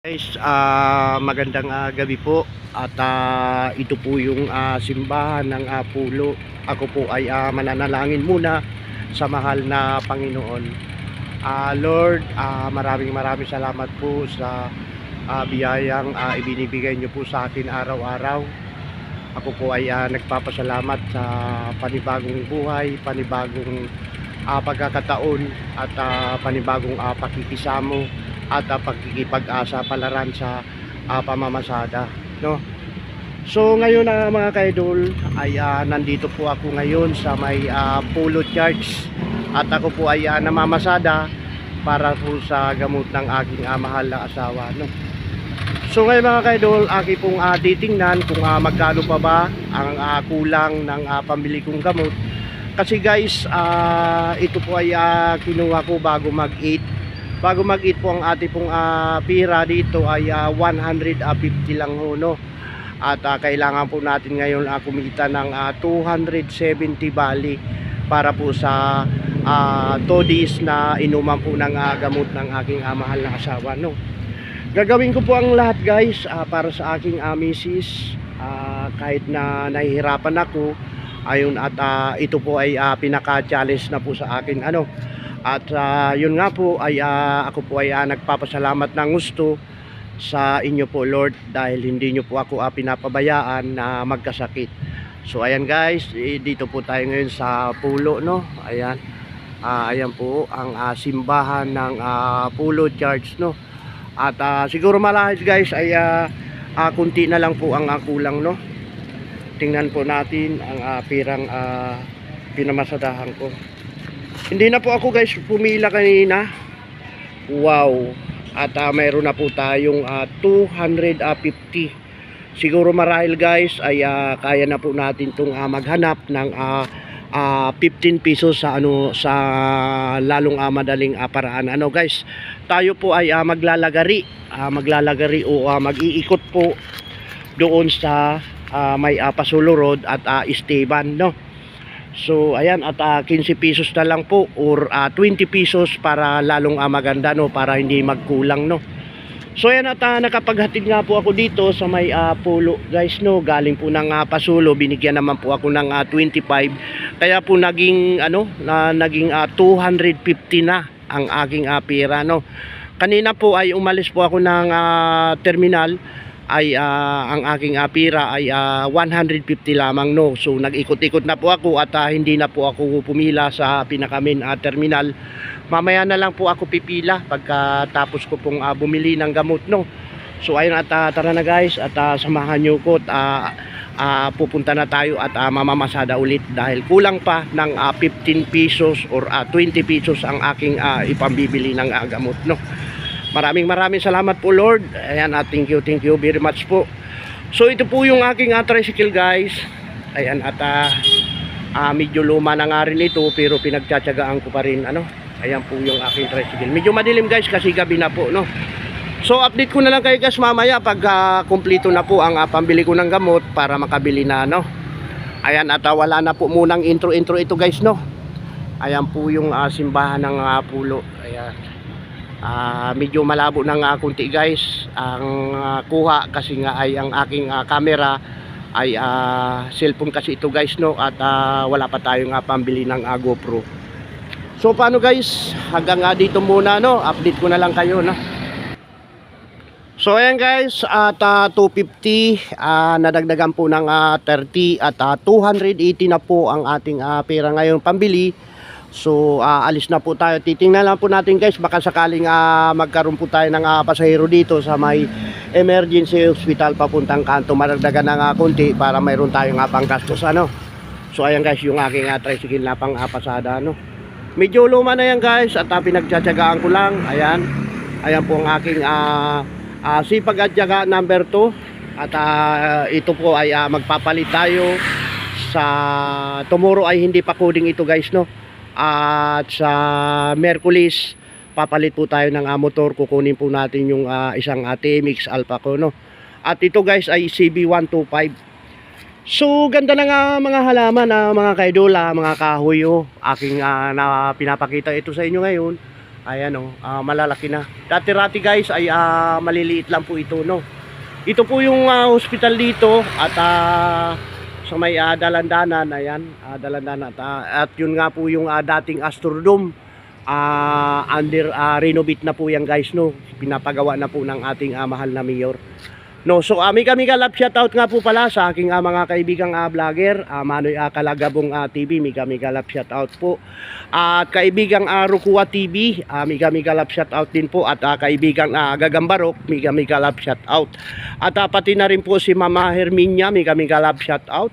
Guys, magandang gabi po at ito po yung simbahan ng Pulo. Ako po ay mananalangin muna sa mahal na Panginoon. Lord, maraming salamat po sa biyayang ibinibigay niyo po sa atin araw-araw. Ako po ay nagpapasalamat sa panibagong buhay, panibagong pagkakataon at panibagong pakikisamo at pagkikipag-asa palaran sa pamamasada, no? So ngayon mga kaidol ay nandito po ako ngayon sa may Pulo Church at ako po ay namamasada para po sa gamot ng aking mahal na asawa, no? So ngayon mga kaidol, aki pong titingnan kung magkano pa ba ang kulang ng pambili kong gamot. Kasi guys, ito po ay kinuha ko bago mag-eat. Bago mag-eat po ang ating pong pira dito ay 150 lang ho, no? At kailangan po natin ngayon kumita ng 270 bali para po sa todis na inuman po ng gamot ng aking mahal na asawa, no? Gagawin ko po ang lahat guys para sa aking misis, kahit na nahihirapan ako. Ayun, at ito po ay pinaka-challenge na po sa akin, ano. At yun nga po ay ako po ay nagpapasalamat ng gusto sa inyo po Lord, dahil hindi nyo po ako pinapabayaan na magkasakit. So ayan guys, dito po tayo ngayon sa Pulo, no? Ayan, ayan po ang simbahan ng Pulo Church, no? At siguro malahit guys ay kunti na lang po ang kulang, no? Tingnan po natin ang pirang pinamasadahan ko. Hindi na po ako guys pumila kanina. Wow. At mayroon na po tayong 250. Siguro marahil guys ay kaya na po natin itong maghanap ng 15 pesos sa sa lalong madaling paraan. Ano guys, tayo po ay maglalagari o mag-iikot po doon sa may Pasulo Road at Esteban, no? So ayan, at 15 pesos na lang po or 20 pesos para lalong maganda, no, para hindi magkulang, no. So ayan, at nakapaghatid nga po ako dito sa may Pulo guys, no. Galing po ng Pasulo, binigyan naman po ako ng 25. Kaya po naging naging 250 na ang aking pera, no. Kanina po ay umalis po ako ng terminal, ay ang aking pira ay 150 lamang, no. So nag-ikot-ikot na po ako at hindi na po ako pumila sa pinakamin terminal. Mamaya na lang po ako pipila pagkatapos ko pong bumili ng gamot, no. So ayun, at tara na guys, at samahan nyo ko at pupunta na tayo at mamamasada ulit dahil kulang pa ng 15 pesos or 20 pesos ang aking ipambibili ng gamot, no. Maraming salamat po Lord. Ayan, thank you very much po. So ito po yung aking tricycle guys. Ayan, at medyo luma na nga rin ito, pero pinagtsatsagaan ko pa rin, ano. Ayan po yung aking tricycle. Medyo madilim guys kasi gabi na po, no. So update ko na lang kayo guys mamaya pag kumpleto na po ang pambili ko ng gamot para makabili na, no. Ayan, at wala na po munang intro ito guys, no. Ayan po yung simbahan ng Pulo. Ayan. Medyo malabo ng konti guys ang kuha kasi nga ay ang aking camera ay cellphone kasi ito guys, no. At wala pa tayong pambili ng GoPro. So paano guys, hanggang dito muna, no. Update ko na lang kayo, no. So ayan guys, at 250 nadagdagan po ng 30 at 280 na po ang ating pera ngayon pambili. So alis na po tayo. Titingnan lang po natin guys, baka sakaling magkaroon po tayo ng pasahero dito sa may emergency hospital papuntang kanto, maragdagan ng konti para mayroon tayong panggastos, ano. So ayan guys, yung aking tricycle na pang pasada, no. Medyo luma na yan guys at pinagtsatsagaan ko lang. Ayan, ayan po ang aking sipag at tiyaga number 2. At ito po ay magpapalit tayo sa tomorrow, ay hindi pa coding ito guys, no. At sa Merkulis papalit po tayo ng motor. Kukunin po natin yung isang TMX Alpha ko, no. At ito guys ay CB125. So ganda na nga mga halaman, mga kaidol, mga kahoy, aking na pinapakita ito sa inyo ngayon. Ayan o, malalaki na. Dati-rati guys ay maliliit lang po ito, no. Ito po yung hospital dito at sa may Dalandanan, ayan, Dalandanan at yun nga po yung dating Astrodome. Under renovate na po yan guys, no. Pinapagawa na po ng ating mahal na mayor. No, so kami galap shoutout nga po pala sa aking mga kaibigang vlogger, Manoy Kalagabong TV, kami galap shoutout po. At kaibigang Rukua TV, kami galap shoutout din po, at kaibigang Gagambarok, kami galap shoutout. At pati na rin po si Mama Herminia, kami galap shoutout.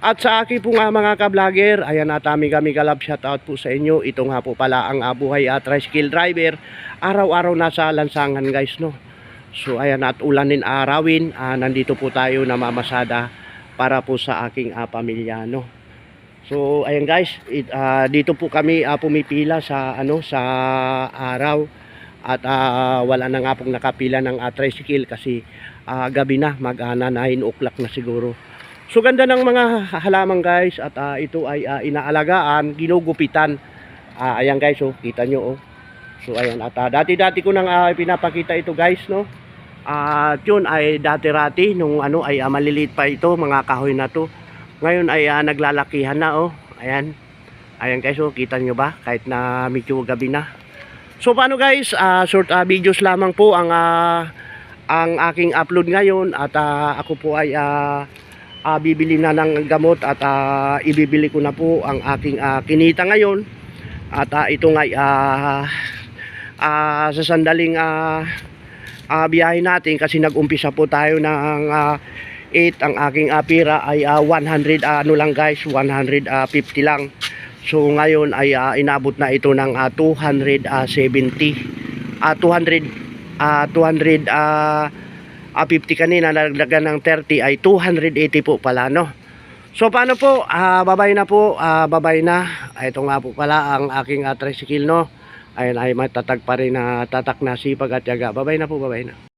At sa akin po mga ka-vlogger, ayan at kami galap shoutout po sa inyo. Ito nga po pala ang buhay tricycle driver, araw-araw nasa lansangan guys, no. So ayan, at ulanin arawin, nandito po tayo namamasada para po sa aking pamilya, no. So ayan guys, dito po kami pumipila sa sa araw, at wala na nga pong nakapila ng tricycle kasi gabi na, mag 9 o'clock na siguro. So ganda ng mga halaman guys, at ito ay inaalagaan, ginugupitan. Ayan guys, oh, kita nyo, oh. So ayan, at dati-dati ko nang pinapakita ito guys, no. At yun ay dati-rati nung ay maliliit pa ito, mga kahoy na to. Ngayon ay naglalakihan na, oh. Ayan. Ayan guys, oh, kita nyo ba? Kahit na medyo gabi na. So paano guys, short videos lamang po ang aking upload ngayon, at ako po ay bibili na ng gamot, at ibibili ko na po ang aking kinita ngayon. At ito nga sa sandaling biyahe natin, kasi nag-umpisa po tayo ng 8, ang aking pira ay 100 lang guys, 150 lang. So ngayon ay inabot na ito ng 270, 250 kanina, nalagdagan ng 30 ay 280 po pala, no. So paano po, babay na po, babay na. Ito nga po pala ang aking tricycle, no. Ayun ay matatag pa rin na tatak na sipag at yaga. Babay na po, babay na.